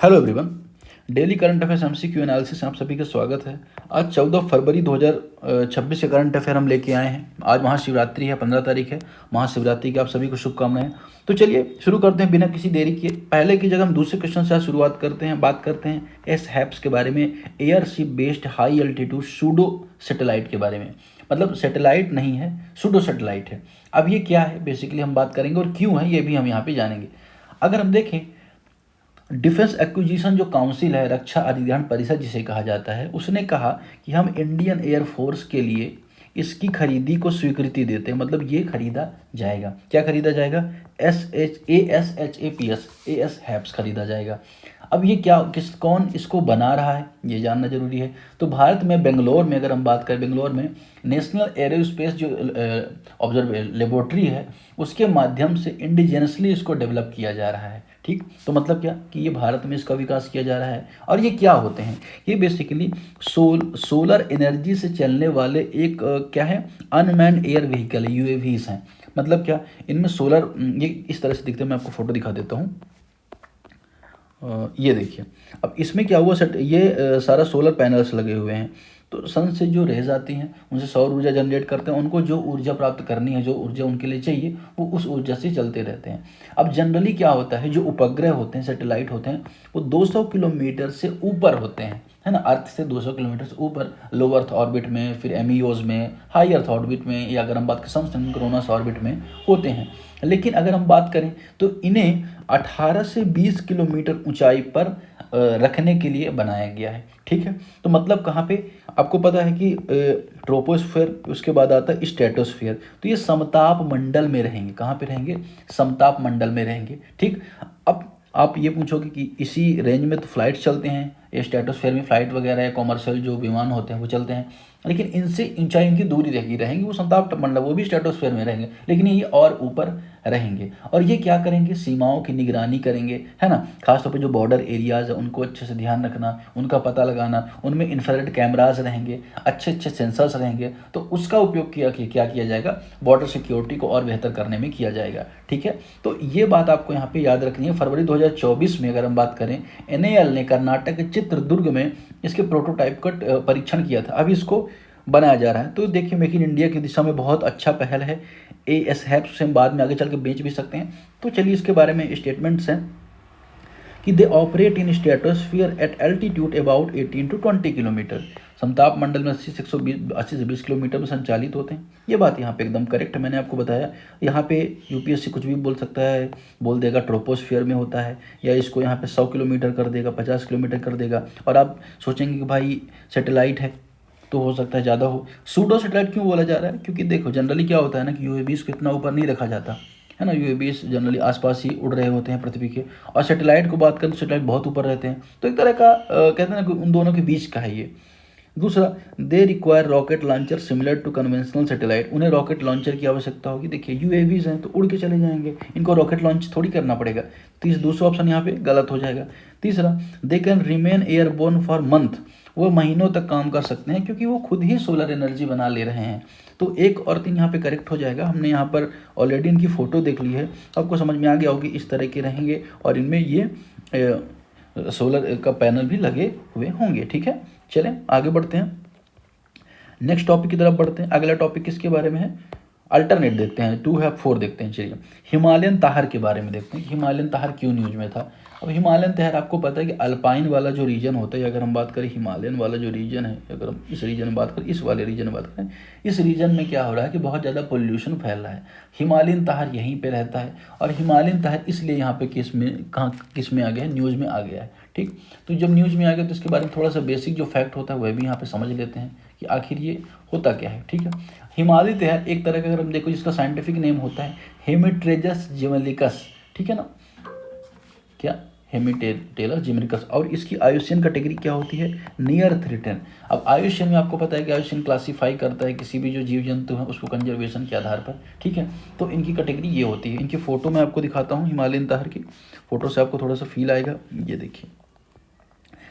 Hello everyone. Daily current affairs MCQ analysis में आप सभी का स्वागत है। आज 14 फरवरी 2026 के करंट अफेयर हम लेके आए हैं। आज महाशिवरात्रि है, 15 तारीख है। महाशिवरात्रि की आप सभी को शुभकामनाएं। तो चलिए शुरू करते हैं बिना किसी देरी के। पहले की जगह हम दूसरे क्वेश्चन से शुरुआत करते हैं। बात करते हैं एसहैप्स के बारे में, airship based high altitude pseudo satellite के बारे में। मतलब सैटेलाइट नहीं है, सूडो सैटेलाइट है। अब ये क्या है बेसिकली हम बात करेंगे और क्यों है ये भी हम यहाँ पे जानेंगे। अगर हम देखें, डिफेंस एक्विजिशन जो काउंसिल है, रक्षा अधिग्रहण परिषद जिसे कहा जाता है, उसने कहा कि हम इंडियन एयरफोर्स के लिए इसकी खरीदी को स्वीकृति देते हैं। मतलब ये खरीदा जाएगा। क्या खरीदा जाएगा? एस हैप्स खरीदा जाएगा। अब ये क्या, कौन इसको बना रहा है ये जानना जरूरी है। तो भारत में बेंगलोर में, अगर हम बात करें, बेंगलोर में नेशनल एरोस्पेस जो ऑब्जर्व लेबोरेटरी है, उसके माध्यम से इंडिजेनसली इसको डेवलप किया जा रहा है। ठीक, तो मतलब क्या कि ये भारत में इसका विकास किया जा रहा है। और ये क्या होते हैं? ये बेसिकली सोलर एनर्जी से चलने वाले एक क्या है, अनमैन्ड एयर व्हीकल यूएवीज हैं। मतलब क्या, इनमें सोलर, ये इस तरह से दिखते हैं। मैं आपको फोटो दिखा देता हूँ। ये देखिए, अब इसमें क्या हुआ, सेट ये सारा सोलर पैनल्स लगे हुए हैं। तो सन से जो रेज आती हैं उनसे सौर ऊर्जा जनरेट करते हैं। उनको जो ऊर्जा प्राप्त करनी है, जो ऊर्जा उनके लिए चाहिए, वो उस ऊर्जा से चलते रहते हैं। अब जनरली क्या होता है, जो उपग्रह होते हैं, सैटेलाइट होते हैं, वो 200 किलोमीटर से ऊपर होते हैं, है ना। अर्थ से 200 किलोमीटर से ऊपर लो अर्थ ऑर्बिट में, फिर एमईओज में, हाई अर्थ ऑर्बिट में, या अगर हम बात करें समसिंक्रोनस ऑर्बिट में होते हैं। लेकिन अगर हम बात करें तो इन्हें 18 से 20 किलोमीटर ऊंचाई पर रखने के लिए बनाया गया है। ठीक है, तो मतलब कहाँ पे, आपको पता है कि ट्रोपोस्फेयर, उसके बाद आता है स्ट्रेटोस्फेयर। तो ये समताप मंडल में रहेंगे। कहाँ पे रहेंगे? समताप मंडल में रहेंगे। ठीक, अब आप ये पूछोगे कि इसी रेंज में तो फ्लाइट चलते हैं, ये स्ट्रेटोस्फेयर में फ्लाइट वगैरह या कॉमर्शियल जो विमान होते हैं वो चलते हैं, लेकिन इनसे ऊंचाई इनकी दूरी रहेंगी। वो समताप मंडल, वो भी स्ट्रेटोस्फेयर में रहेंगे, लेकिन ये और ऊपर रहेंगे। और ये क्या करेंगे? सीमाओं की निगरानी करेंगे, है ना। खासतौर पर जो बॉर्डर एरियाज है उनको अच्छे से ध्यान रखना, उनका पता लगाना, उनमें इंफ्रारेड कैमराज रहेंगे, अच्छे अच्छे सेंसर्स रहेंगे। तो उसका उपयोग क्या किया जाएगा? बॉर्डर सिक्योरिटी को और बेहतर करने में किया जाएगा। ठीक है, तो ये बात आपको यहाँ पे याद रखनी है। फरवरी 2024 में अगर हम बात करें, एनएएल ने कर्नाटक के चित्रदुर्ग में इसके प्रोटोटाइप का परीक्षण किया था। अब इसको बनाया जा रहा है। तो देखिए, मेक इन इंडिया की दिशा में बहुत अच्छा पहल है। एएसहैप्स से हम बाद में आगे चल के बेच भी सकते हैं। तो चलिए इसके बारे में स्टेटमेंट्स हैं कि they operate in stratosphere at altitude about 18 to 20 kilometre. समताप मंडल में 80 से 20 किलोमीटर में संचालित होते हैं। ये बात यहाँ पे एकदम करेक्ट है, मैंने आपको बताया। यहाँ पे यूपीएससी कुछ भी बोल सकता है, बोल देगा ट्रोपोस्फियर में होता है, या इसको यहाँ पे 100 किलोमीटर कर देगा, 50 किलोमीटर कर देगा। और आप सोचेंगे कि भाई सैटेलाइट है तो हो सकता है ज़्यादा हो। सूडो सैटेलाइट क्यों बोला जा रहा है? क्योंकि देखो, जनरली क्या होता है ना कि यूएवीज को इतना ऊपर नहीं रखा जाता, है ना। यूएवीज जनरली आसपास ही उड़ रहे होते हैं पृथ्वी के। और सैटेलाइट को बात करें तो सैटेलाइट बहुत ऊपर रहते हैं। तो एक तरह का कहते हैं ना कि उन दोनों के बीच का है ये। दूसरा, they require rocket launcher similar to conventional satellite. उन्हें रॉकेट लॉन्चर की आवश्यकता होगी। देखिए, यूएवीज हैं तो उड़ के चले जाएंगे, इनको रॉकेट लॉन्च थोड़ी करना पड़ेगा। दूसरा ऑप्शन यहाँ पे गलत हो जाएगा। तीसरा, they can remain airborne for month. वो महीनों तक काम कर सकते हैं क्योंकि वो खुद ही सोलर एनर्जी बना ले रहे हैं। तो एक और तीन यहाँ पे करेक्ट हो जाएगा। हमने यहाँ पर ऑलरेडी इनकी फ़ोटो देख ली है, आपको समझ में आ गया होगी इस तरह के रहेंगे। और इनमें ये सोलर का पैनल भी लगे हुए होंगे। ठीक है, चलें आगे बढ़ते हैं, नेक्स्ट टॉपिक की तरफ बढ़ते हैं। अगला टॉपिक किसके बारे में है? अल्टरनेट देखते हैं, 2 है 4 देखते हैं। चलिए हिमालयन ताहर के बारे में देखते हैं। हिमालयन ताहर क्यों न्यूज में था? अब हिमालयन ताहर आपको पता है कि अल्पाइन वाला जो रीजन होता है, अगर हम बात करें हिमालयन वाला जो रीजन है, अगर हम इस रीजन में बात करें, इस वाले रीजन में बात करें, इस रीजन में क्या हो रहा है कि बहुत ज़्यादा पोल्यूशन फैल रहा है। हिमालयन ताहर यहीं पे रहता है, और हिमालयन ताहर इसलिए यहाँ पे किस में आ गया है? न्यूज़ में आ गया है। ठीक, तो जब न्यूज़ में आ गया तो इसके बारे में थोड़ा सा बेसिक जो फैक्ट होता है वह भी यहाँ पे समझ लेते हैं कि आखिर ये होता क्या है। ठीक है, हिमालय ताहर एक तरह का, अगर हम देखो, जिसका साइंटिफिक नेम होता है हेमिट्रेजस जिमेलिकस। ठीक है ना, क्या? हेमिटेलस जिमेलिकस। और इसकी आयुष्यन कैटेगरी क्या होती है? Near threaten. अब आयुष्यन में आपको पता है कि आयुष्यन क्लासीफाई करता है किसी भी जो जीव जंतु है उसको कंजर्वेशन के आधार पर। ठीक है, तो इनकी कैटेगरी ये होती है। इनकी फ़ोटो मैं आपको दिखाता हूँ, हिमालयन ताहर की फ़ोटो से आपको थोड़ा सा फील आएगा। ये देखिए,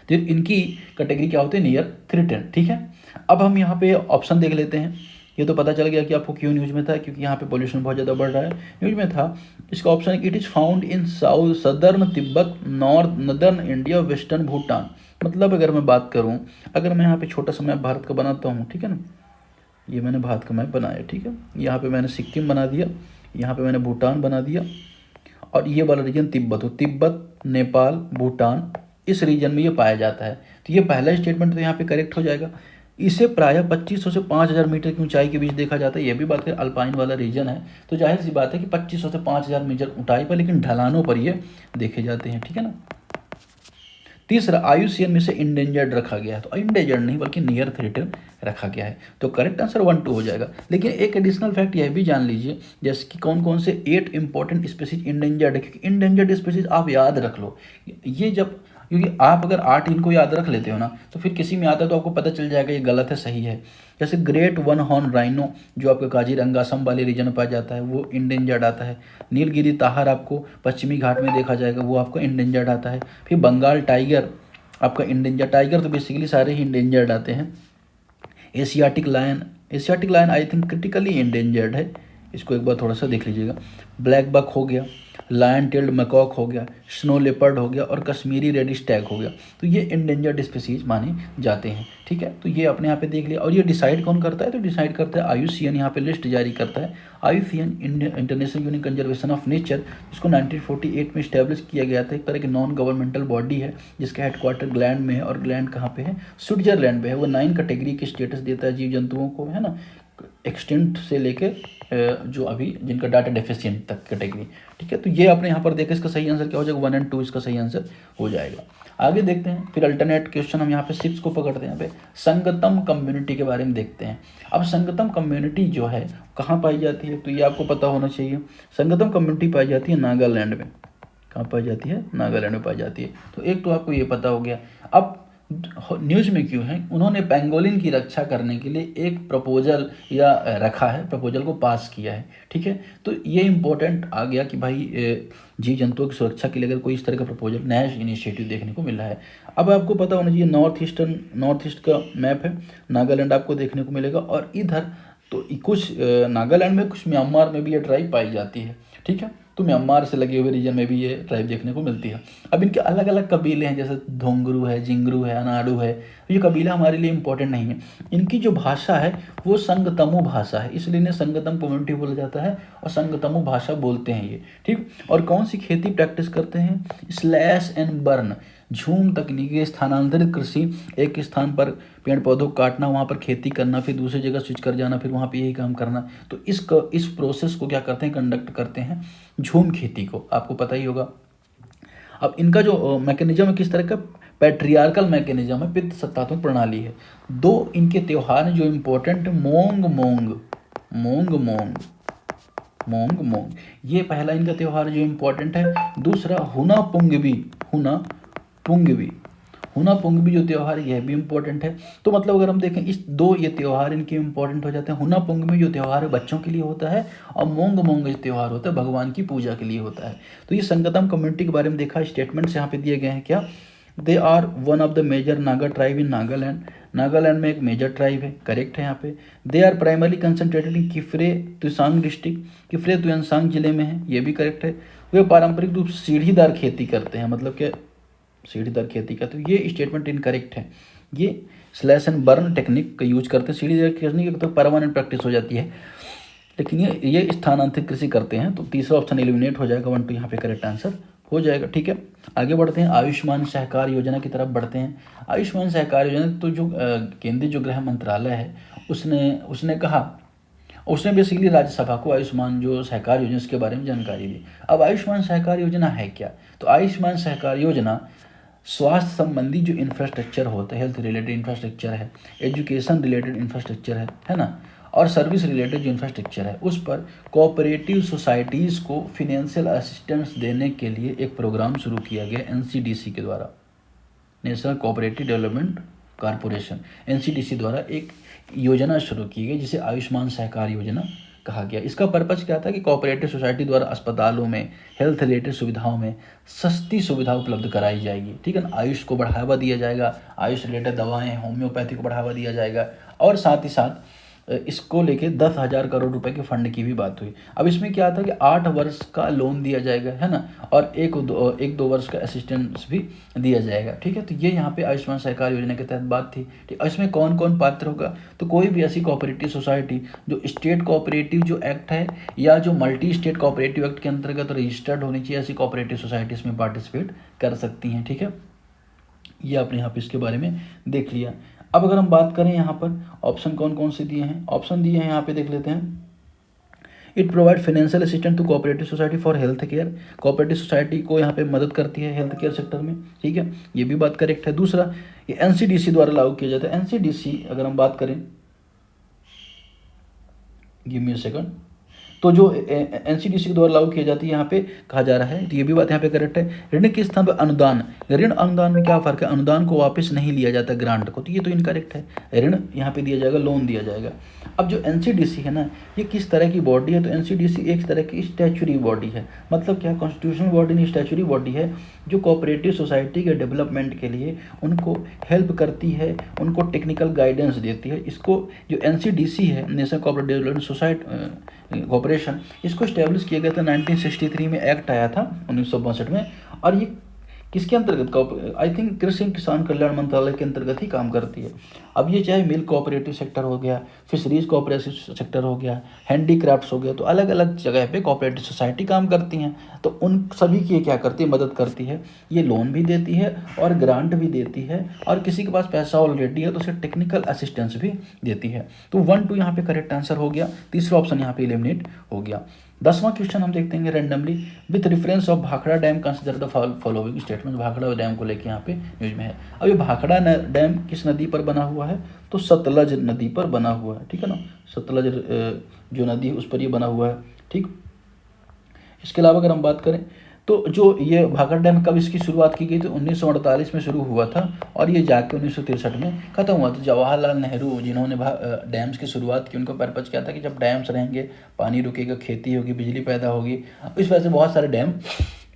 तो इनकी कैटेगरी क्या होती है? Near threaten. ठीक है, अब हम यहाँ पे ऑप्शन देख लेते हैं ये तो पता चल गया कि आपको क्यों न्यूज़ में था, क्योंकि यहाँ पे पोल्यूशन बहुत ज़्यादा बढ़ रहा है, न्यूज़ में था। इसका ऑप्शन है, it is found in south southern Tibet, north northern India, western Bhutan. मतलब अगर मैं बात करूँ, अगर मैं यहाँ पे छोटा सा मैप भारत का बनाता हूँ, ठीक है ना, ये मैंने भारत का मैप बनाया, ठीक है, यहाँ पे मैंने सिक्किम बना दिया, यहाँ पे मैंने भूटान बना दिया, और ये वाला रीजन तिब्बत हो, तिब्बत, नेपाल, भूटान, इस रीजन में ये पाया जाता है। तो ये पहला स्टेटमेंट तो यहाँ पे करेक्ट हो जाएगा। इसे प्रायः 2500 से 5000 मीटर की ऊंचाई के बीच देखा जाता है। ये भी बात करें, अल्पाइन वाला रीजन है, तो जाहिर सी बात है कि 2500 से 5000 मीटर ऊंचाई पर, लेकिन ढलानों पर ये देखे जाते हैं, ठीक है ना। तीसरा, आयुसीएन में से इंडेंजर्ड रखा गया है, तो इंडेंजर्ड नहीं बल्कि नियर थ्रेटेड रखा गया है, तो करेक्ट आंसर 1-2 हो जाएगा। लेकिन एक एडिशनल फैक्ट यह भी जान लीजिए, जैसे कि कौन कौन से 8 इंपॉर्टेंट स्पीसीज इंडेंजर्ड है, क्योंकि इंडेंजर्ड स्पीसीज आप याद रख लो, ये जब, क्योंकि आप अगर 8 इनको याद रख लेते हो ना, तो फिर किसी में आता है तो आपको पता चल जाएगा ये गलत है सही है। जैसे ग्रेट वन हॉर्न राइनो जो आपका काजीरंगा असम वाले रीजन में पाया जाता है, वो इंडेंजर्ड आता है। नीलगिरी ताहर आपको पश्चिमी घाट में देखा जाएगा, वो आपका इंडेंजर्ड आता है। फिर बंगाल टाइगर आपका इंडेंजर्ड, टाइगर तो बेसिकली सारे ही इंडेंजर्ड आते हैं। Asiatic lion, Asiatic lion I think critically endangered है, इसको एक बार थोड़ा सा देख लीजिएगा। ब्लैक बक हो गया, लायन टेल्ड मैकॉक हो गया, स्नो लेपर्ड हो गया, और कश्मीरी रेड स्टैग हो गया, तो ये इंडेंजर्ड स्पीसीज माने जाते हैं, ठीक है। तो ये अपने यहाँ पे देख लिया। और ये डिसाइड कौन करता है, तो डिसाइड करता है आयुसीएन, यहाँ पे लिस्ट जारी करता है। IUCN international union conservation of nature, इसको 1948 में इस्टेब्लिश किया गया था। एक तरह की नॉन गवर्नमेंटल बॉडी है, जिसका हेडक्वार्टर ग्लैंड में है, और ग्लैंड कहाँ पे है, स्विट्जरलैंड पे है। वो 9 कैटेगरी की स्टेटस देता है जीव जंतुओं को, है ना, एक्सटेंट से लेके जो अभी जिनका डाटा डेफिशिएंट तक कैटेगरी, ठीक है। तो ये अपने यहाँ पर देखें, इसका सही आंसर क्या हो जाएगा, 1 और 2 इसका सही आंसर हो जाएगा। आगे देखते हैं, फिर अल्टरनेट क्वेश्चन हम यहाँ पे 6 को पकड़ते हैं। यहाँ पे संगतम कम्युनिटी के बारे में देखते हैं। अब संगतम कम्युनिटी जो है कहाँ पाई जाती है, तो ये आपको पता होना चाहिए। संगतम कम्युनिटी पाई जाती है नागालैंड में। कहाँ पाई जाती है, नागालैंड में पाई जाती है। तो एक तो आपको ये पता हो गया। अब न्यूज़ में क्यों है, उन्होंने पेंगोलिन की रक्षा करने के लिए एक प्रपोजल या रखा है, प्रपोजल को पास किया है, ठीक है। तो ये इंपॉर्टेंट आ गया कि भाई जीव जंतुओं की सुरक्षा के लिए अगर कोई इस तरह का प्रपोजल, नया इनिशिएटिव देखने को मिल रहा है। अब आपको पता होना चाहिए, नॉर्थ ईस्ट का मैप है, नागालैंड आपको देखने को मिलेगा, और इधर तो कुछ नागालैंड में, कुछ म्यांमार में भी ये ट्राइब पाई जाती है, ठीक है। तो म्यांमार से लगे हुए रीजन में भी ये ट्राइब देखने को मिलती है। अब इनके अलग अलग कबीले हैं, जैसे धोंगरू है, जिंगरू है, अनाडू है। ये कबीला हमारे लिए इंपॉर्टेंट नहीं है। इनकी जो भाषा है वो संगतमु भाषा है, इसलिए इन्हें संगतम कम्युनिटी बोला जाता है, और संगतमु भाषा बोलते हैं ये, ठीक। और कौन सी खेती प्रैक्टिस करते हैं, स्लैश एंड बर्न, झूम तकनीकी, स्थानांतरित कृषि, एक स्थान पर पेड़ पौधों को काटना, वहाँ पर खेती करना, फिर दूसरी जगह स्विच कर जाना, फिर वहाँ पे यही काम करना। तो इस प्रोसेस को क्या करते हैं, कंडक्ट करते हैं, झूम खेती को, आपको पता ही होगा। अब इनका जो मैकेनिज्म है किस तरह का, पैट्रियार्कल मैकेनिज्म है, पितृ सत्तात्मक प्रणाली है। 2 इनके त्योहार हैं जो इम्पोर्टेंट, मोंग मोंग, मोंग मोंग, मोंग मोंग, ये पहला इनका त्योहार जो इम्पोर्टेंट है। दूसरा हुना पुंगबी, हुना पुंगबी, हुना पुंगबी जो त्यौहार है यह भी इम्पोर्टेंट है। तो मतलब अगर हम देखें, इस 2 ये त्यौहार इनके इम्पोर्टेंट हो जाते हैं। हुना पुंगबी जो त्यौहार है बच्चों के लिए होता है, और मोंग मोंग जो त्यौहार होता है भगवान की पूजा के लिए होता है। तो ये संगतम कम्युनिटी के बारे में देखा, स्टेटमेंट्स यहाँ पे दिए गए हैं क्या, they are one of the major Naga tribe in Nagaland, Nagaland में एक मेजर ट्राइब है, करेक्ट है यहाँ पे। They are primarily concentrated in Kiphire Tuensang district, Kiphire Tuensang जिले में है, ये भी करेक्ट है। वे पारंपरिक रूप से सीढ़ीदार खेती करते हैं, मतलब कि सीढ़ीदार खेती का, तो ये स्टेटमेंट इनकरेक्ट है। ये स्लैश एंड बर्न टेक्निक का यूज करते हैं, सीढ़ीदार खेती की तो परमानेंट प्रैक्टिस हो जाती है, लेकिन ये स्थानांतरित कृषि करते हैं। तो तीसरा ऑप्शन एलिमिनेट हो जाएगा, 1-2 यहाँ पे करेक्ट आंसर हो जाएगा, ठीक है। आगे बढ़ते हैं, आयुष्मान सहकार योजना की तरफ बढ़ते हैं। आयुष्मान सहकार योजना तो जो केंद्रीय जो गृह मंत्रालय है उसने कहा, उसने बेसिकली राज्यसभा को आयुष्मान जो सहकार योजना इसके बारे में जानकारी दी। अब आयुष्मान सहकार योजना है क्या, तो आयुष्मान सहकार योजना स्वास्थ्य संबंधी जो इंफ्रास्ट्रक्चर होता है, हेल्थ रिलेटेड इंफ्रास्ट्रक्चर है, एजुकेशन रिलेटेड इंफ्रास्ट्रक्चर है ना, और सर्विस रिलेटेड जो इंफ्रास्ट्रक्चर है, उस पर कोऑपरेटिव सोसाइटीज़ को फिनेंशियल असिस्टेंस देने के लिए एक प्रोग्राम शुरू किया गया एनसीडीसी के द्वारा, national cooperative development corporation, NCDC द्वारा एक योजना शुरू की गई जिसे आयुष्मान सहकार योजना कहा गया। इसका पर्पज़ क्या था कि कोऑपरेटिव सोसाइटी द्वारा अस्पतालों में हेल्थ रिलेटेड सुविधाओं में सस्ती सुविधा उपलब्ध कराई जाएगी, ठीक है ना। आयुष को बढ़ावा दिया जाएगा, आयुष रिलेटेड दवाएं, होम्योपैथी को बढ़ावा दिया जाएगा, और साथ ही साथ इसको लेके 10,000 करोड़ रुपए के फंड की भी बात हुई। अब इसमें क्या था कि 8 वर्ष का लोन दिया जाएगा, है ना, और एक दो वर्ष का असिस्टेंस भी दिया जाएगा, ठीक है। तो ये यहाँ पे आयुष्मान सहकार योजना के तहत बात थी, ठीक। इसमें कौन कौन पात्र होगा, तो कोई भी ऐसी कोऑपरेटिव सोसाइटी जो स्टेट कोऑपरेटिव जो एक्ट है या जो मल्टी स्टेट कोऑपरेटिव एक्ट के अंतर्गत रजिस्टर्ड होनी चाहिए, ऐसी कोऑपरेटिव सोसाइटी इसमें पार्टिसिपेट कर सकती हैं, ठीक है। ये आपने यहाँ पे इसके बारे में देख लिया। अब अगर हम बात करें यहाँ पर ऑप्शन कौन कौन से दिए हैं, ऑप्शन दिए हैं यहाँ पे देख लेते हैं। It provide financial assistant to cooperative society for health care, cooperative society को यहाँ पे मदद करती है हेल्थ केयर सेक्टर में, ठीक है, ये भी बात करेक्ट है। दूसरा, ये एनसीडीसी द्वारा लागू किया जाता है। एनसीडीसी अगर हम बात करें, गिव मी अ सेकंड, तो जो एनसीडीसी के द्वारा लागू की जाती है यहाँ पे कहा जा रहा है, तो ये भी बात यहाँ पे करेक्ट है। ऋण के स्थान पर अनुदान, ऋण अनुदान में क्या फर्क है, अनुदान को वापस नहीं लिया जाता ग्रांट को, तो ये तो इनकरेक्ट है, ऋण यहाँ पे दिया जाएगा, लोन दिया जाएगा। अब जो एनसीडीसी है ना, ये किस तरह की बॉडी है, तो एनसीडीसी एक तरह की स्टैच्यूरी बॉडी है, मतलब क्या, कॉन्स्टिट्यूशनल बॉडी नहीं, स्टैच्यूरी बॉडी है, जो कोऑपरेटिव सोसाइटी के डेवलपमेंट के लिए उनको हेल्प करती है, उनको टेक्निकल गाइडेंस देती है। इसको जो एनसीडीसी है, national cooperative development society corporation, इसको इस्टेब्लिश किया गया था 1963 में, एक्ट आया था 1962 में, और ये किसके अंतर्गत, आई थिंक कृषि किसान कल्याण मंत्रालय के अंतर्गत ही काम करती है। अब ये चाहे मिल्क कोऑपरेटिव सेक्टर हो गया, फिशरीज कोऑपरेटिव सेक्टर हो गया, हैंडीक्राफ्ट्स हो गया, तो अलग अलग जगह पे कोऑपरेटिव सोसाइटी काम करती हैं, तो उन सभी की क्या करती है, मदद करती है। ये लोन भी देती है और ग्रांट भी देती है, और किसी के पास पैसा ऑलरेडी है तो उसे टेक्निकल असिस्टेंस भी देती है। तो 1 2 यहाँ पे करेक्ट आंसर हो गया, तीसरा ऑप्शन यहाँ पे एलिमिनेट हो गया। 10वां क्वेश्चन हम देखते हैं randomly, with reference of Bhakra dam consider the following statement, Bhakra dam को लेके यहाँ पे न्यूज में है। अब ये भाखड़ा डैम किस नदी पर बना हुआ है, तो सतलज नदी पर बना हुआ है, ठीक है ना, सतलज जो नदी है उस पर ये बना हुआ है, ठीक। इसके अलावा अगर हम बात करें तो जो ये भाखड़ा डैम कब इसकी शुरुआत की गई, तो 1948 में शुरू हुआ था, और ये जाके 1963 में खत्म हुआ था। जवाहरलाल नेहरू जिन्होंने डैम्स की शुरुआत की, उनका पर्पज क्या था कि जब डैम्स रहेंगे, पानी रुकेगा, खेती होगी, बिजली पैदा होगी। इस वजह से बहुत सारे डैम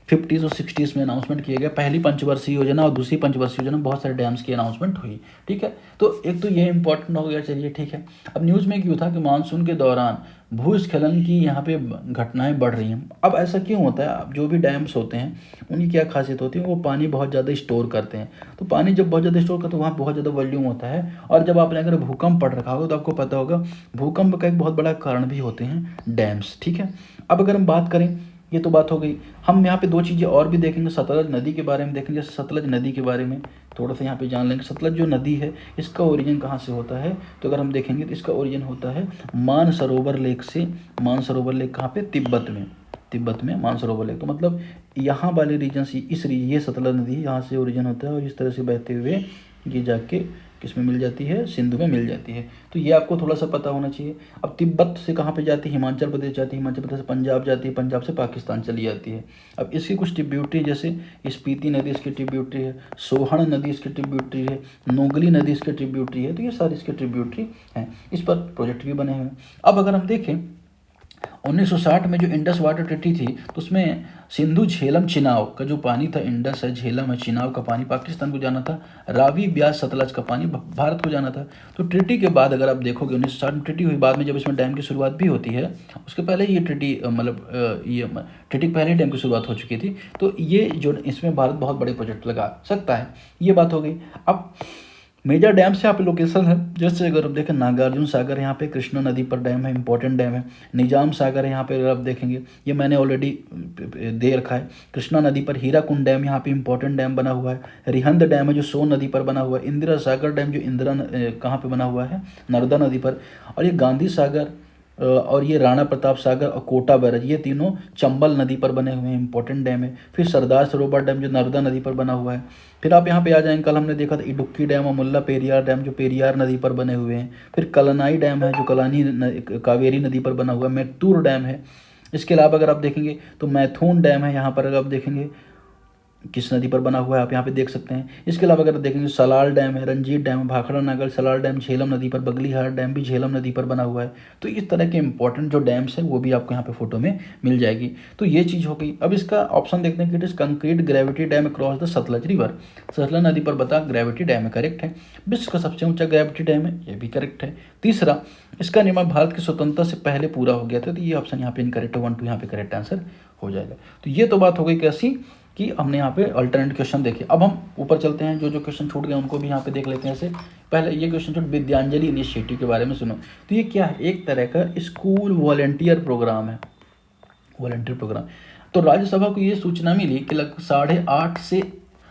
50s और 60s में अनाउंसमेंट किए गए, पहली पंचवर्षीय योजना और दूसरी पंचवर्षीय योजना, बहुत सारे डैम्स की अनाउंसमेंट हुई, ठीक है। तो एक तो ये इंपॉर्टेंट हो गया, चलिए ठीक है। अब न्यूज़ में क्यों था कि मानसून के दौरान भूस्खलन की यहाँ पे घटनाएं बढ़ रही हैं। अब ऐसा क्यों होता है, अब जो भी डैम्स होते हैं उनकी क्या खासियत होती है, वो पानी बहुत ज़्यादा स्टोर करते हैं, तो पानी जब बहुत ज़्यादा स्टोर करते हैं तो वहाँ बहुत ज़्यादा वॉल्यूम होता है, और जब आपने अगर भूकंप पड़ रखा होगा तो आपको पता होगा भूकंप का एक बहुत बड़ा कारण भी होते हैं डैम्स, ठीक है। अब अगर हम बात करें, ये तो बात हो गई, हम यहाँ पे 2 चीज़ें और भी देखेंगे, सतलज नदी के बारे में देखेंगे। सतलज नदी के बारे में थोड़ा सा यहाँ पे जान लेंगे। सतलज जो नदी है इसका ओरिजिन कहाँ से होता है, तो अगर हम देखेंगे तो इसका ओरिजिन होता है मानसरोवर लेक से। मानसरोवर लेक कहाँ पे, तिब्बत में, तिब्बत में मानसरोवर लेक, तो मतलब यहाँ वाले रीजन से ये सतलज नदी यहाँ से ओरिजिन होता है, और इस तरह से बहते हुए ये जाके किसमें मिल जाती है, सिंधु में मिल जाती है। तो ये आपको थोड़ा सा पता होना चाहिए। अब तिब्बत से कहाँ पे जाती है, हिमाचल प्रदेश जाती है, हिमाचल प्रदेश से पंजाब जाती है, पंजाब से पाकिस्तान चली जाती है। अब इसकी कुछ ट्रिब्यूटरी, जैसे स्पीति नदी इसकी ट्रिब्यूटरी है, सोहन नदी इसकी ट्रिब्यूटरी है, नोगली नदी इसकी ट्रिब्यूटरी है, तो ये सारी इसके ट्रिब्यूटरी हैं। इस पर प्रोजेक्ट भी बने हुए हैं। अब अगर हम देखें 1960 में जो इंडस वाटर ट्रीटी थी, तो उसमें सिंधु झेलम चिनाव का जो पानी था, इंडस है, झेलम है, चिनाव का पानी पाकिस्तान को जाना था, रावी ब्यास सतलज का पानी भारत को जाना था। तो ट्रीटी के बाद अगर आप देखोगे 1960 में ट्रीटी हुई, बाद में जब इसमें डैम की शुरुआत भी होती है, उसके पहले ये ट्रीटी मतलब ये ट्रीटी पहले डैम की शुरुआत हो चुकी थी। तो ये जो इसमें भारत बहुत बड़े प्रोजेक्ट लगा सकता है, ये बात हो गई। अब मेजर डैम से यहाँ पे लोकेशन है, जैसे अगर आप देखें नागार्जुन सागर यहाँ पे कृष्णा नदी पर डैम है, इंपॉर्टेंट डैम है। निजाम सागर है यहाँ पे, अगर आप देखेंगे ये मैंने ऑलरेडी दे रखा है। कृष्णा नदी पर हीराकुंड डैम यहाँ पे इंपॉर्टेंट डैम बना हुआ है। रिहंद डैम है जो सोन नदी पर बना हुआ है। इंदिरा सागर डैम जो कहाँ पे बना हुआ है, नर्मदा नदी पर। और ये गांधी सागर और ये राणा प्रताप सागर और कोटा बैराज, ये तीनों चंबल नदी पर बने हुए हैं, इंपॉर्टेंट डैम है। फिर सरदार सरोवर डैम जो नर्मदा नदी पर बना हुआ है। फिर आप यहाँ पे आ जाएंगे, कल हमने देखा था इडुक्की डैम और मुल्ला पेरियार डैम जो पेरियार नदी पर बने हुए हैं। फिर कलनाई डैम है जो कावेरी नदी पर बना हुआ है। मैत्तूर डैम है। इसके अलावा अगर आप देखेंगे तो मैथून डैम है यहाँ पर, अगर आप देखेंगे किस नदी पर बना हुआ है आप यहाँ पे देख सकते हैं। इसके अलावा अगर देखेंगे सलाल डैम है, रंजीत डैम है, भाखड़ा नागल, सलाल डैम झेलम नदी पर, बगलीहार डैम भी झेलम नदी पर बना हुआ है। तो इस तरह के इंपॉर्टेंट जो डैम्स हैं वो भी आपको यहाँ पे फोटो में मिल जाएगी। तो ये चीज़ हो गई। अब इसका ऑप्शन देखते हैं कि it is concrete gravity dam across the Sutlej river. Sutlej नदी पर बता ग्रेविटी डैम है, करेक्ट है। विश्व का सबसे ऊंचा ग्रेविटी डैम है, ये भी करेक्ट है। तीसरा, इसका निर्माण भारत की स्वतंत्रता से पहले पूरा हो गया था। तो ये ऑप्शन यहाँ पे इनकरेक्ट है, 1 2 यहाँ पे करेक्ट आंसर हो जाएगा। तो ये तो बात हो गई कैसी कि हमने यहाँ पे अल्टरनेट क्वेश्चन देखे। अब हम ऊपर चलते हैं, जो जो क्वेश्चन छूट गए उनको भी यहाँ पे देख लेते हैं। ऐसे पहले ये क्वेश्चन छूट विद्यांजलि इनिशिएटिव के बारे में सुनो। तो ये क्या है, एक तरह का स्कूल वॉलेंटियर प्रोग्राम है, वॉलेंटियर प्रोग्राम। तो राज्यसभा को ये सूचना मिली कि लगभग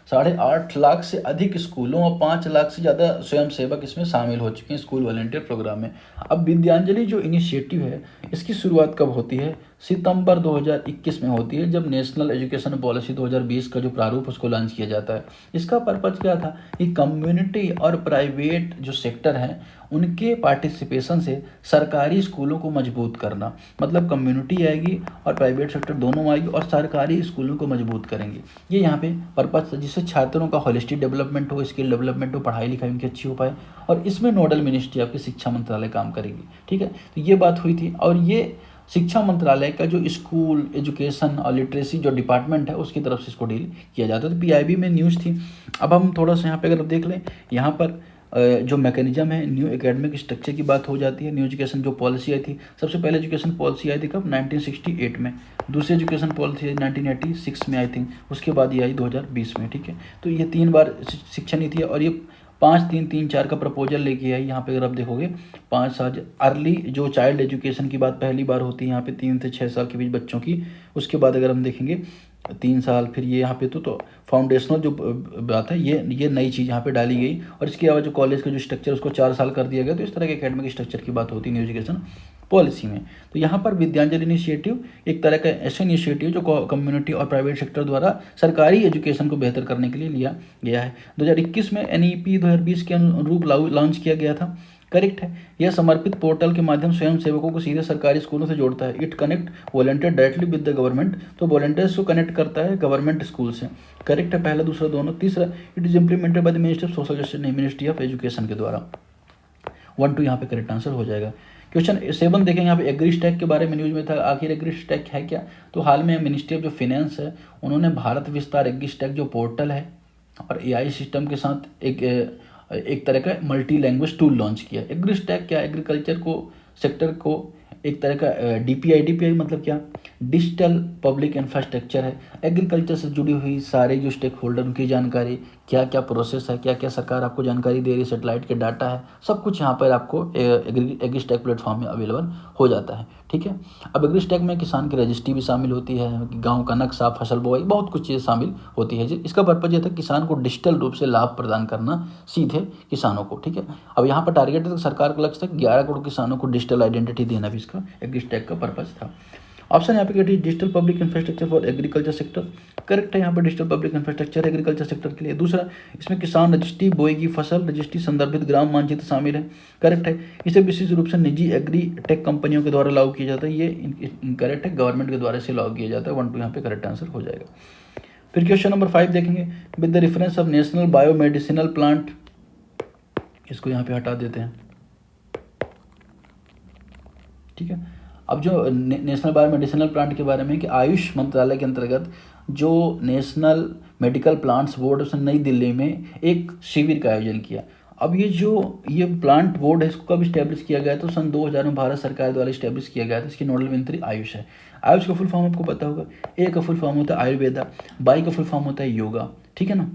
8.5 लाख से अधिक स्कूलों और 5 लाख से ज़्यादा स्वयंसेवक इसमें शामिल हो चुके हैं स्कूल वॉलेंटियर प्रोग्राम में। अब विद्यांजलि जो इनिशिएटिव है इसकी शुरुआत कब होती है, सितंबर 2021 में होती है, जब नेशनल एजुकेशन पॉलिसी 2020 का जो प्रारूप उसको लॉन्च किया जाता है। इसका पर्पज क्या था कि कम्युनिटी और प्राइवेट जो सेक्टर हैं उनके पार्टिसिपेशन से सरकारी स्कूलों को मजबूत करना। मतलब कम्युनिटी आएगी और प्राइवेट सेक्टर दोनों आएगी और सरकारी स्कूलों को मजबूत करेंगे। ये यहाँ पे पर्पज, जिससे छात्रों का होलिस्टिक डेवलपमेंट हो, स्किल डेवलपमेंट हो, पढ़ाई लिखाई उनकी अच्छी हो पाए। और इसमें नोडल मिनिस्ट्री आपकी शिक्षा मंत्रालय काम करेगी। ठीक है, तो ये बात हुई थी। और ये शिक्षा मंत्रालय का जो स्कूल एजुकेशन और लिटरेसी जो डिपार्टमेंट है उसकी तरफ से इसको डील किया जाता है। तो पीआईबी में न्यूज़ थी। अब हम थोड़ा सा यहाँ पे अगर देख लें, यहाँ पर जो मैकेनिज्म है, न्यू एकेडमिक स्ट्रक्चर की बात हो जाती है। न्यू एजुकेशन जो पॉलिसी आई थी, सबसे पहले एजुकेशन पॉलिसी आई थी कब, 1968 में। दूसरी एजुकेशन पॉलिसी आई 1986 में आई थिंक। उसके बाद ये आई 2020 में। ठीक है, तो ये 3 बार शिक्षा नीति है। और ये 5-3-3-4 का प्रपोजल लेके आई। यहाँ पे अगर आप देखोगे 5 साल अर्ली जो चाइल्ड एजुकेशन की बात पहली बार होती है यहाँ पे 3 से 6 साल के बीच बच्चों की। उसके बाद अगर हम देखेंगे 3 साल, फिर ये यहाँ पे तो फाउंडेशनल जो बात है ये नई चीज़ यहाँ पे डाली गई। और इसके अलावा जो कॉलेज का जो स्ट्रक्चर उसको 4 साल कर दिया गया। तो इस तरह के एकेडमिक स्ट्रक्चर की बात होती है न्यू एजुकेशन पॉलिसी में। तो यहाँ पर विद्यांजलि इनिशिएटिव एक तरह का ऐसा इनिशिएटिव जो कम्युनिटी और प्राइवेट सेक्टर द्वारा सरकारी एजुकेशन को बेहतर करने के लिए लिया गया है। 2021 में एनईपी 2020 के अनुरूप लॉन्च किया गया था। करेक्ट है। यह समर्पित पोर्टल के माध्यम स्वयं सेवकों को सीधे सरकारी स्कूलों से जोड़ता है। It connect volunteer directly with the government. तो वॉलंटियर्स को कनेक्ट करता है गवर्नमेंट स्कूल से। करेक्ट है, पहला दूसरा दोनों। तीसरा, it is implemented by the ministry of social justice, नहीं मिनिस्ट्री ऑफ एजुकेशन के द्वारा। 1 2 यहाँ पे करेक्ट आंसर हो जाएगा। क्वेश्चन 7 देखेंगे, यहाँ पे एग्री स्टैक के बारे में न्यूज़ में था। आखिर एग्री स्टैक है क्या, तो हाल में मिनिस्ट्री ऑफ जो फाइनेंस है उन्होंने भारत विस्तार एग्री स्टैक जो पोर्टल है और एआई सिस्टम के साथ एक तरह का मल्टी लैंग्वेज टूल लॉन्च किया। एग्री स्टैक क्या, एग्रीकल्चर को सेक्टर को एक तरह का डीपीआई मतलब क्या, डिजिटल पब्लिक इंफ्रास्ट्रक्चर है। एग्रीकल्चर से जुड़ी हुई सारे जो स्टेक होल्डर उनकी जानकारी, क्या क्या प्रोसेस है, क्या क्या सरकार आपको जानकारी दे रही है, सेटेलाइट के डाटा है, सब कुछ यहाँ पर आपको एग्री स्टैक प्लेटफॉर्म में अवेलेबल हो जाता है। ठीक है, अब एग्री स्टैक में किसान की रजिस्ट्री भी शामिल होती है, गाँव का नक्शा, फसल बुआई, बहुत कुछ चीज़ें शामिल होती है। इसका पर्पज यह था किसान को डिजिटल रूप से लाभ प्रदान करना सीधे किसानों को। ठीक है, अब यहाँ पर टारगेट है सरकार का लक्ष्य था 11 करोड़ किसानों को डिजिटल आइडेंटिटी देना भी इसका एग्री स्टैक का पर्पज था। ऑप्शन यहाँ पे digital public infrastructure for agriculture sector. Correct है, यहाँ पर digital public infrastructure agriculture sector के लिए। दूसरा, इसमें किसान रजिस्ट्री, बोई की फसल रजिस्ट्री, संदर्भित ग्राम मानचित्र शामिल है। करेक्ट है, इसे विशेष रूप से निजी एग्री टेक कंपनियों के द्वारा लागू किया जाता है। ये करेक्ट है, गवर्नमेंट के द्वारा से लागू किया जाता है। 1 2 यहाँ पे करेक्ट आंसर हो जाएगा। फिर क्वेश्चन नंबर 5 देखेंगे, with the reference of national biomedicinal plant. इसको यहाँ पे हटा देते हैं। ठीक है, अब जो नेशनल बायोमेडिसिनल प्लांट के बारे में कि आयुष मंत्रालय के अंतर्गत जो नेशनल मेडिकल प्लांट्स बोर्ड उसने नई दिल्ली में एक शिविर का आयोजन किया। अब ये प्लांट बोर्ड है इसको कब इस्टेब्लिश किया गया, तो सन 2000 में भारत सरकार द्वारा इस्टेब्लिश किया गया था। इसकी नोडल मंत्री आयुष है। आयुष का फुल फॉर्म आपको पता होगा। ए का फुल फॉर्म होता है आयुर्वेदा, बाई का फुल फॉर्म होता है योगा। ठीक है ना,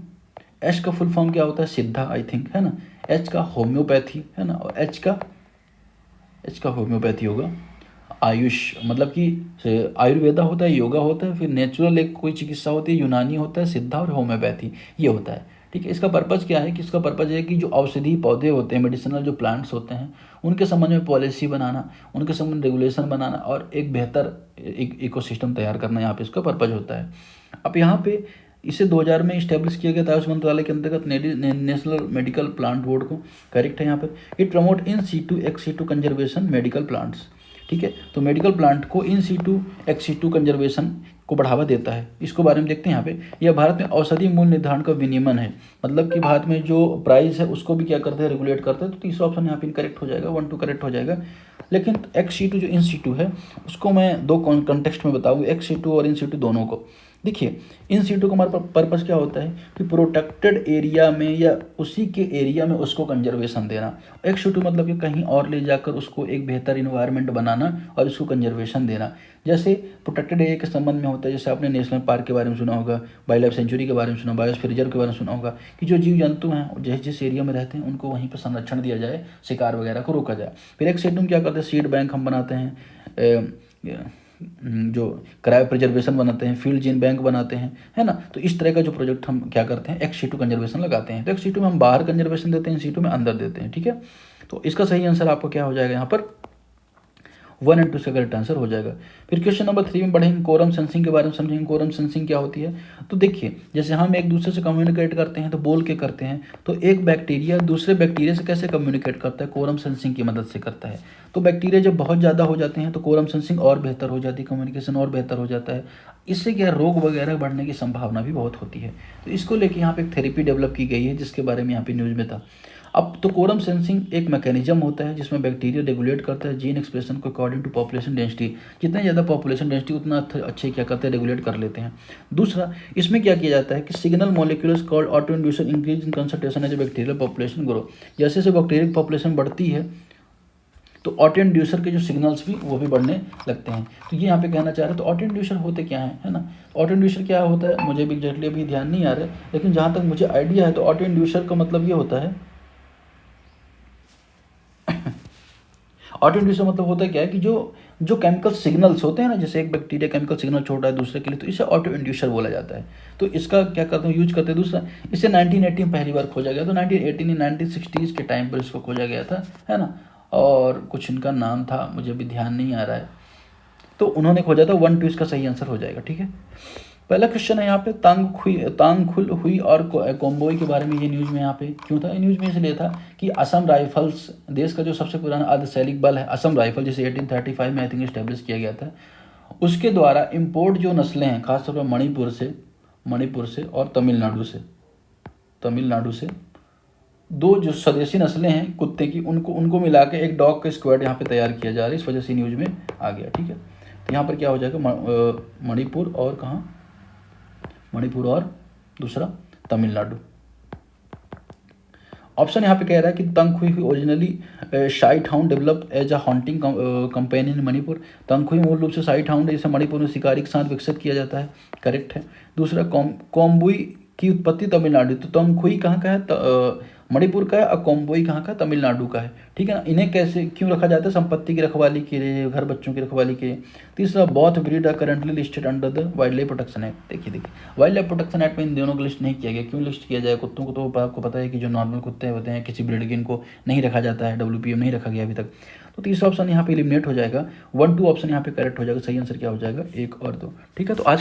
एच का फुल फॉर्म क्या होता है, सिद्धा आई थिंक, है ना। एच का होम्योपैथी, है ना, और एच का होम्योपैथी होगा। आयुष मतलब कि आयुर्वेदा होता है, योगा होता है, फिर नेचुरल एक कोई चिकित्सा होती है, यूनानी होता है, सिद्धा और होम्योपैथी ये होता है। ठीक है, इसका पर्पज़ क्या है कि इसका पर्पज़ है कि जो औषधि पौधे होते हैं, मेडिसिनल जो प्लांट्स होते हैं, उनके संबंध में पॉलिसी बनाना, उनके संबंध में रेगुलेशन बनाना और एक बेहतर इकोसिस्टम तैयार करना यहाँ पे इसका पर्पज़ होता है। अब यहाँ पे इसे 2000 में इस्टेब्लिश किया गया था आयुष मंत्रालय के अंतर्गत नेशनल मेडिकल प्लांट बोर्ड को। करेक्ट है यहाँ पर। It promote in situ ex situ conservation medical plants. ठीक है। तो मेडिकल प्लांट को in situ ex situ conservation को बढ़ावा देता है। इसको बारे में देखते हैं यहाँ पे। यह भारत में औषधि मूल्य निर्धारण का विनियमन है, मतलब कि भारत में जो प्राइस है उसको भी क्या करते हैं, रेगुलेट करते हैं। तो तीसरा ऑप्शन यहाँ पे इनकरेक्ट हो जाएगा, 1 2 करेक्ट हो जाएगा। लेकिन एक्स सीटू जो इन सीटू है उसको मैं दो कॉन्टेक्स्ट में बताऊँ, एक्स सीटू और इन सीटू दोनों को। देखिए इन सीटों का हमारा पर्पज़ क्या होता है कि प्रोटेक्टेड एरिया में या उसी के एरिया में उसको कंजर्वेशन देना। एक सीटू मतलब कि कहीं और ले जाकर उसको एक बेहतर इन्वायरमेंट बनाना और उसको कंजर्वेशन देना। जैसे प्रोटेक्टेड एरिया के संबंध में होता है, जैसे आपने नेशनल पार्क के बारे में सुना होगा, वाइल्ड लाइफ सेंचुरी के बारे में सुना, बायोस्फीयर रिजर्व के बारे में सुना होगा कि जो जीव जंतु हैं जिस जिस एरिया में रहते हैं उनको वहीं पर संरक्षण दिया जाए, शिकार वगैरह को रोका जाए। फिर एक सीटू में क्या करते हैं, सीड बैंक हम बनाते हैं, जो क्रायो प्रिजर्वेशन बनाते हैं, फील्ड जीन बैंक बनाते हैं, है ना। तो इस तरह का जो प्रोजेक्ट हम क्या करते हैं, एक्स सीटू कंजर्वेशन लगाते हैं। तो एक्स सीटू में हम बाहर कंजर्वेशन देते हैं, इन सीटू में अंदर देते हैं, ठीक है। तो इसका सही आंसर आपको क्या हो जाएगा यहाँ पर, 1 और 2 से करेक्ट आंसर हो जाएगा। फिर क्वेश्चन नंबर 3 में बढ़ेंगे, कोरम सेंसिंग के बारे में समझेंगे। कोरम सेंसिंग क्या होती है, तो देखिए जैसे हम एक दूसरे से कम्युनिकेट करते हैं तो बोल के करते हैं, तो एक बैक्टीरिया दूसरे बैक्टीरिया से कैसे कम्युनिकेट करता है, कोरम सेंसिंग की मदद से करता है। तो बैक्टीरिया जब बहुत ज़्यादा हो जाते हैं तो कोरम सेंसिंग और बेहतर हो जाती है, कम्युनिकेशन और बेहतर हो जाता है। इससे क्या रोग वगैरह बढ़ने की संभावना भी बहुत होती है। तो इसको लेके यहाँ पे एक थेरेपी डेवलप की गई है जिसके बारे में यहाँ पे न्यूज़ में था। अब तो कोरम सेंसिंग एक मैकेनिज्म होता है जिसमें बैक्टीरिया रेगुलेट करता है जीन एक्सप्रेशन को अकॉर्डिंग टू पॉपुलेशन डेंसिटी। जितने ज़्यादा पॉपुलेशन डेंसिटी उतना अच्छे क्या करते हैं, रेगुलेट कर लेते हैं। दूसरा, इसमें क्या किया जाता है कि signal molecules called auto inducer increase in concentration as bacterial population grow. जैसे जैसे बैक्टीरियल पॉपुलेशन बढ़ती है तो ऑटो इंड्यूसर के जो सिग्नल्स भी वो भी बढ़ने लगते हैं। तो ये यहाँ पे कहना चाह रहे हैं। तो ऑटो इंड्यूसर होते क्या है ना। ऑटो इंड्यूसर क्या होता है मुझे भी एग्जैक्टली अभी ध्यान नहीं आ रहा है, लेकिन जहाँ तक मुझे आइडिया है तो ऑटो इंड्यूसर का मतलब ये होता है, ऑटो इंड्यूसर मतलब होता है क्या है कि जो केमिकल सिग्नल्स होते हैं ना, जैसे एक बैक्टीरिया केमिकल सिग्नल छोड़ रहा है दूसरे के लिए, तो इसे ऑटो इंड्यूसर बोला जाता है। तो इसका क्या करते हैं, यूज करते हैं। दूसरा, इसे 1980 में पहली बार खोजा गया, तो 1980 1960s के टाइम पर इसको खोजा गया था, है ना। और कुछ इनका नाम था मुझे भी ध्यान नहीं आ रहा है, तो उन्होंने खोजा था। 1 2 इसका सही आंसर हो जाएगा, ठीक है। पहला क्वेश्चन है यहाँ पे तांगखुल हुई और कोम्बोई के बारे में। ये न्यूज़ में यहाँ पे क्यों था, ये न्यूज़ में इसलिए था कि असम राइफल्स देश का जो सबसे पुराना अर्धसैनिक बल है असम राइफल, जिसे 1835 में आई थिंक इस्टेब्लिश किया गया था, उसके द्वारा इम्पोर्ट जो नस्लें हैं खासतौर पर मणिपुर से और तमिलनाडु से दो जो स्वदेशी नस्लें हैं कुत्ते की, उनको मिला के एक डॉग का स्क्वाड यहाँ पे तैयार किया जा रहा है। इस वजह से न्यूज़ में आ गया, ठीक है। तो यहाँ पर क्या हो जाएगा, मणिपुर और कहाँ, मणिपुर और दूसरा तमिलनाडु। ऑप्शन यहाँ पे कह रहा है कि Tangkhul originally sight hound developed as a hunting companion in Manipur. Tangkhul मूल रूप से शाइट हाउंड है जिसे मणिपुर में शिकारी के साथ विकसित किया जाता है, करेक्ट है। दूसरा, कोम्बुई की उत्पत्ति तमिलनाडु। तो तंगखुई कहाँ का है, मणिपुर का है, और कोम्बुई कहाँ का, तमिलनाडु का है, ठीक है ना। इन्हें कैसे क्यों रखा जाता है, संपत्ति की रखवाली के लिए, घर बच्चों की रखवाली के लिए। तीसरा, both breed are currently listed under the wild life protection act. देखिए वाइल्ड लाइफ प्रोटेक्शन एक्ट में इन दोनों को लिस्ट नहीं किया गया। क्यों लिस्ट किया जाए, कुत्तों को तो आपको पता है कि जो नॉर्मल कुत्ते होते हैं किसी ब्रीड के, इनको नहीं रखा जाता है, WPM नहीं रखा गया अभी तक। तो तीसरा ऑप्शन यहाँ पे एलिमिनेट हो जाएगा। 1 2 ऑप्शन यहाँ पे करेक्ट हो जाएगा। सही आंसर क्या हो जाएगा, 1 और 2, ठीक है। तो आज